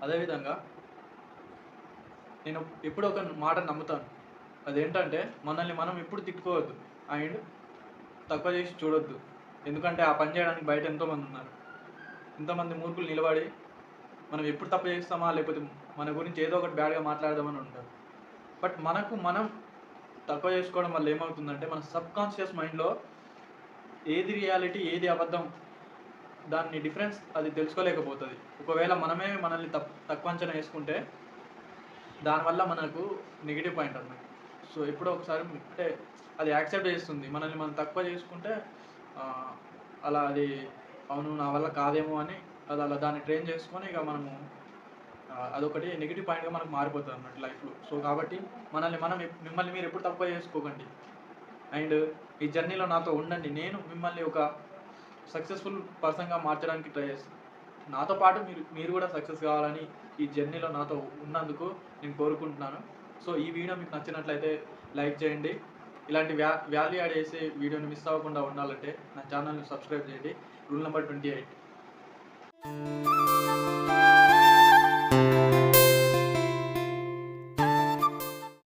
అదేవిధంగా నేను ఎప్పుడూ ఒక మాట నమ్ముతాను. అదేంటంటే మనల్ని మనం ఎప్పుడు తిట్టుకోవద్దు. అండ్ తక్కువ చేసి చూడొద్దు. ఎందుకంటే ఆ పని చేయడానికి బయట ఎంతోమందున్నారు. ఇంతమంది మూర్ఖులు నిలబడి మనం ఎప్పుడు తప్పు చేస్తామా, లేకపోతే మన గురించి ఏదో ఒకటి బ్యాడ్‌గా మాట్లాడదామని ఉంటారు. బట్ మనకు మనం తక్కువ చేసుకోవడం వల్ల ఏమవుతుందంటే మన సబ్‌కాన్షియస్ మైండ్‌లో ఏది రియాలిటీ, ఏది అబద్ధం దాన్ని డిఫరెన్స్ అది తెలుసుకోలేకపోతది. ఒకవేళ మనమే మనల్ని తక్కువ అంచనా ఏసుకుంటే దానివల్ల మనకు నెగెటివ్ పాయింట్ అన్నమాట. సో, ఎప్పుడో ఒకసారి అంటే అది యాక్సెప్ట్ చేస్తుంది. మనల్ని మనం తక్కువ చేసుకుంటే ఆహ్, అలా అది అవును నా వల్ల కాదేమో అని అది అలా దాన్ని ట్రైన్ చేసుకొని ఇక మనము అదొకటి నెగెటివ్ పాయింట్‌గా మనకు మారిపోతదన్నమాట లైఫ్‌లో. సో, కాబట్టి మిమ్మల్ని మీరు ఎప్పుడు తక్కువ చేసుకోకండి. అండ్ ఈ జర్నీలో నాతో ఉండండి. నేను మిమ్మల్ని ఒక సక్సెస్‌ఫుల్ పర్సన్‌గా మార్చడానికి ట్రై చేస్తాను. నాతో పాటు మీరు మీరు కూడా సక్సెస్ కావాలని ఈ జర్నీలో నాతో ఉన్నందుకు నేను కోరుకుంటున్నాను. సో, ఈ వీడియో మీకు నచ్చినట్లయితే లైక్ చేయండి. ఇలాంటి వాల్యూ యాడ్ చేసే వీడియోని మిస్ అవ్వకుండా ఉండాలంటే నా ఛానల్‌ని సబ్స్క్రైబ్ చేయండి. Rule number 28.